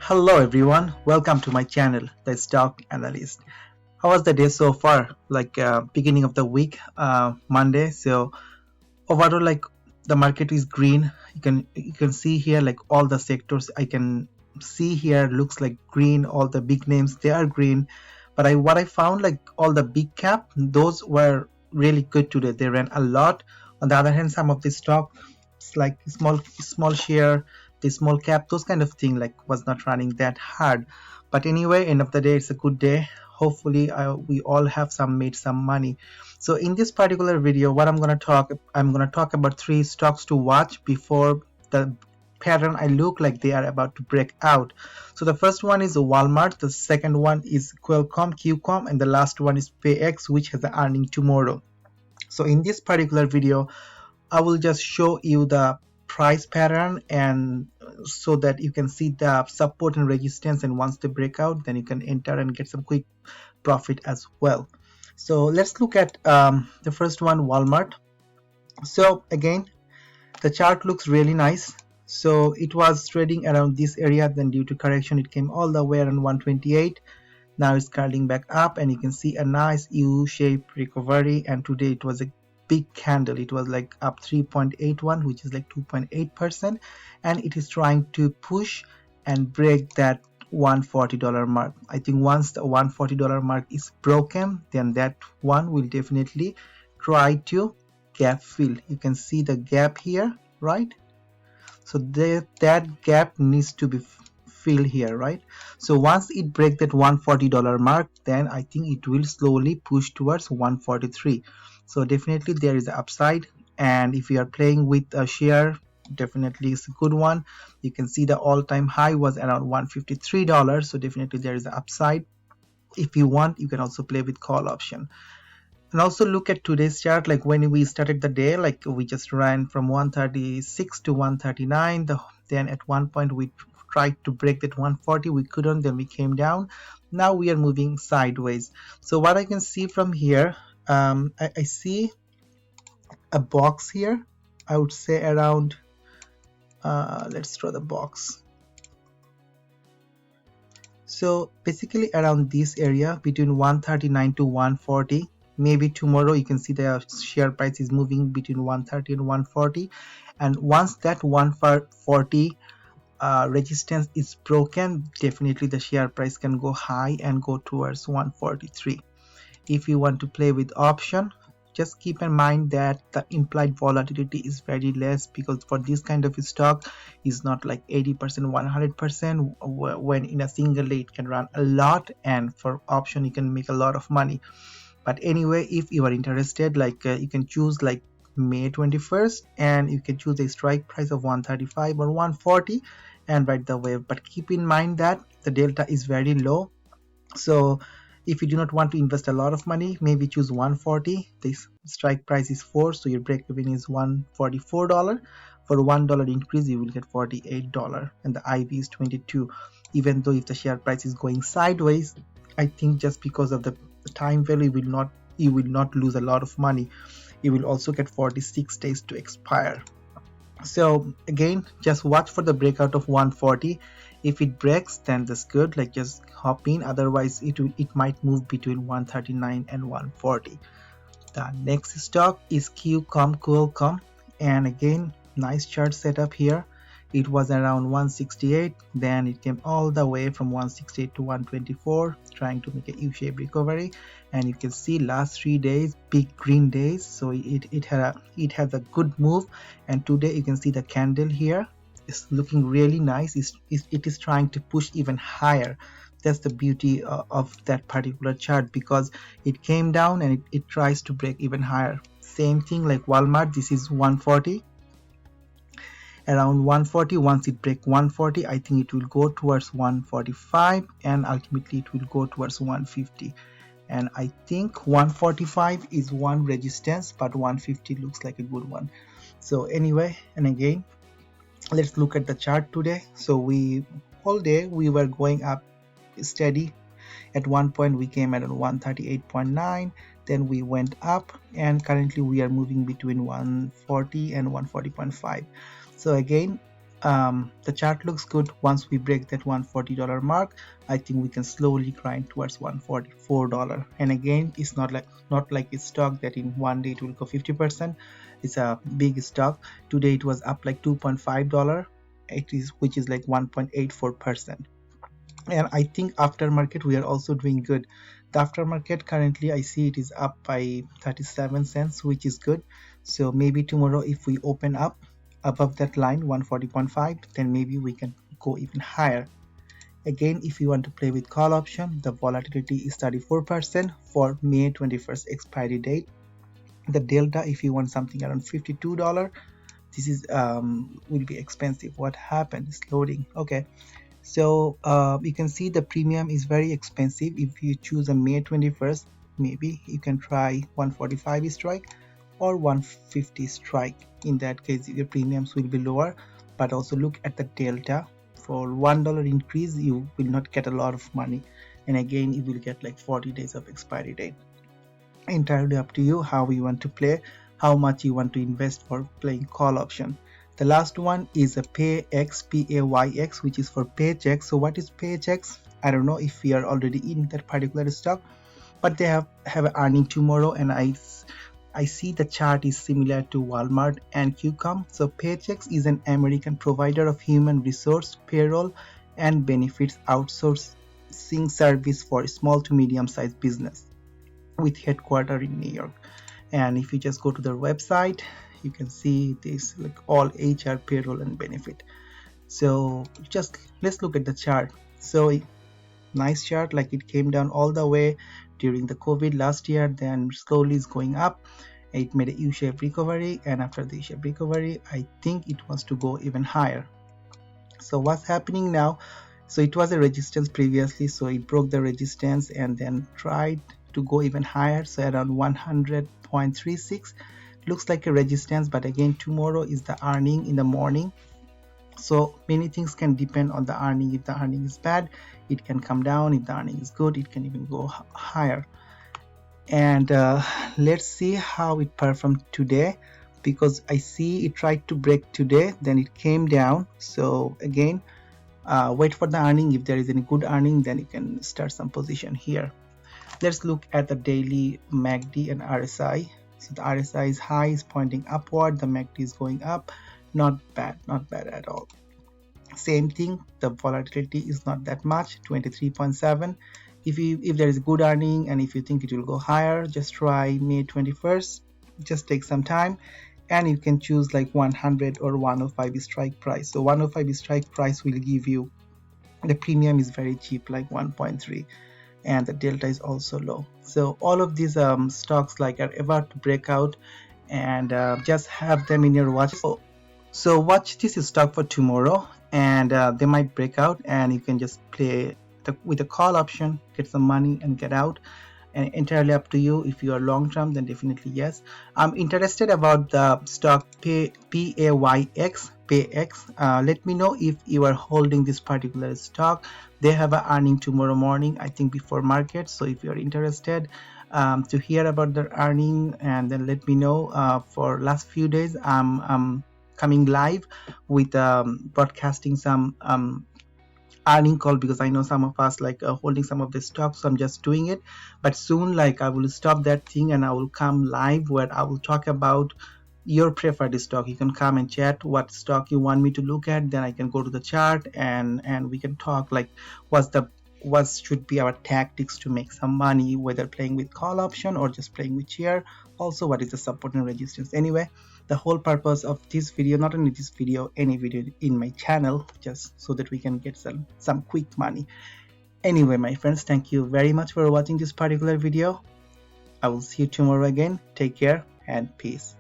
Hello everyone, welcome to my channel, the Stock Analyst. How was the day so far? Beginning of the week, Monday. So overall, the market is green. You can see here all the sectors. I can see here looks like green. All the big names they are green. But what I found all the big cap, those were really good today. They ran a lot. On the other hand, some of the stocks like small share, the small cap, those kind of thing was not running that hard. But anyway, end of the day, it's a good day. Hopefully we all have made some money. So in this particular video, what I'm going to talk about 3 stocks to watch before the pattern I look like they are about to break out. So the first one is Walmart, the second one is Qcom, and the last one is PAYX, which has an earning tomorrow. So in this particular video, I will just show you the price pattern, and so that you can see the support and resistance, and once they break out, then you can enter and get some quick profit as well. So let's look at the first one, Walmart. So again, the chart looks really nice. So it was trading around this area, then due to correction it came all the way around 128. Now it's curling back up, and you can see a nice U-shaped recovery, and today it was a big candle. It was like up 3.81, which is like 2.8%, and it is trying to push and break that $140 mark. I think once the $140 mark is broken, then that one will definitely try to gap fill. You can see the gap here, right? So that gap needs to be filled here, right? So once it breaks that $140 mark, then I think it will slowly push towards 143. So definitely there is an upside, and if you are playing with a share, definitely it's a good one. You can see the all-time high was around $153, so definitely there is an upside. If you want, you can also play with call option. And also look at today's chart. Like when we started the day, we just ran from 136 to 139. Then at one point we tried to break that 140, we couldn't, then we came down. Now we are moving sideways. So what I can see from here, I see a box here. I would say around let's draw the box. So basically around this area between 139 to 140. Maybe tomorrow you can see the share price is moving between 130 and 140, and once that 140 resistance is broken, definitely the share price can go high and go towards 143. If you want to play with option, just keep in mind that the implied volatility is very less, because for this kind of stock is not like 80%, 100%, when in a single day it can run a lot, and for option you can make a lot of money. But anyway, if you are interested, you can choose like May 21st, and you can choose a strike price of 135 or 140 and ride the wave. But keep in mind that the delta is very low. So if you do not want to invest a lot of money, maybe choose 140. This strike price is 4, so your break even is $144. For $1 increase, you will get $48, and the IV is 22. Even though if the share price is going sideways, I think just because of the time value, you will not lose a lot of money. You will also get 46 days to expire. So again, just watch for the breakout of 140. If it breaks, then that's good, just hop in. Otherwise it might move between 139 and 140. The next stock is Qcom Qualcomm, and again, nice chart setup here. It was around 168, then it came all the way from 168 to 124, trying to make a U-shaped recovery. And you can see last 3 days, big green days, so it has a good move. And today you can see the candle here is looking really nice. It is trying to push even higher. That's the beauty of that particular chart, because it came down and it tries to break even higher. Same thing like Walmart, this is 140. Around 140, once it breaks 140, I think it will go towards 145, and ultimately it will go towards 150. And I think 145 is one resistance, but 150 looks like a good one. So anyway, and again, let's look at the chart today. So all day we were going up steady. At one point we came at 138.9, then we went up, and currently we are moving between 140 and 140.5. So again, the chart looks good. Once we break that $140 mark, I think we can slowly grind towards $144. And again, it's not like a stock that in one day it will go 50%. It's a big stock. Today it was up like $2.5. Which is like 1.84%. And I think aftermarket we are also doing good. The aftermarket currently I see it is up by 37 cents, which is good. So maybe tomorrow if we open up above that line 140.5, then maybe we can go even higher. Again, if you want to play with call option, the volatility is 34% for May 21st expiry date. The delta, if you want something around $52, this is will be expensive. What happened? It's loading. Okay, so you can see the premium is very expensive. If you choose a May 21st, maybe you can try 145 strike or 150 strike. In that case your premiums will be lower, but also look at the delta. For $1 increase you will not get a lot of money, and again you will get like 40 days of expiry date. Entirely up to you how you want to play, how much you want to invest for playing call option. The last one is a PAYX, PAYX, which is for Paychecks. So what is Paychecks? I don't know if we are already in that particular stock, but they have an earning tomorrow, and I see the chart is similar to Walmart and Qcom. So Paychecks is an American provider of human resource, payroll, and benefits outsourcing service for small to medium sized business with headquarters in New York. And if you just go to their website, you can see this like all HR, payroll, and benefit. So just let's look at the chart. So nice chart, like it came down all the way during the COVID last year, then slowly is going up. It made a U-shaped recovery, and after the U-shaped recovery I think it wants to go even higher. So what's happening now? So it was a resistance previously, so it broke the resistance and then tried to go even higher, so around 100.36 looks like a resistance. But again, tomorrow is the earning in the morning, so many things can depend on the earning. If the earning is bad, it can come down. If the earning is good, it can even go higher. And let's see how it performed today, because I see it tried to break today, then it came down. So again, wait for the earning. If there is any good earning, then you can start some position here. Let's look at the daily MACD and RSI. So the RSI is high, is pointing upward, the MACD is going up. Not bad at all. Same thing, the volatility is not that much, 23.7. If there is good earning and if you think it will go higher, just try May 21st. Just take some time, and you can choose like 100 or 105 strike price. So 105 strike price will give you, the premium is very cheap, like 1.3, and the delta is also low. So all of these stocks like are about to break out, and just have them in your watch. So watch this stock for tomorrow, and they might break out, and you can just play with a call option, get some money and get out. And entirely up to you. If you are long term, then definitely yes. I'm interested about the stock PAYX. Let me know if you are holding this particular stock. They have an earning tomorrow morning, I think before market. So if you are interested to hear about their earning, and then let me know. For last few days I'm coming live with broadcasting some earning call, because I know some of us like holding some of the stocks, so I'm just doing it. But soon, like, I will stop that thing and I will come live where I will talk about your preferred stock. You can come and chat what stock you want me to look at, then I can go to the chart and we can talk like what should be our tactics to make some money, whether playing with call option or just playing with share. Also, what is the support and resistance. Anyway, the whole purpose of this video, not only this video, any video in my channel, just so that we can get some quick money. Anyway, my friends, thank you very much for watching this particular video. I will see you tomorrow again. Take care and peace.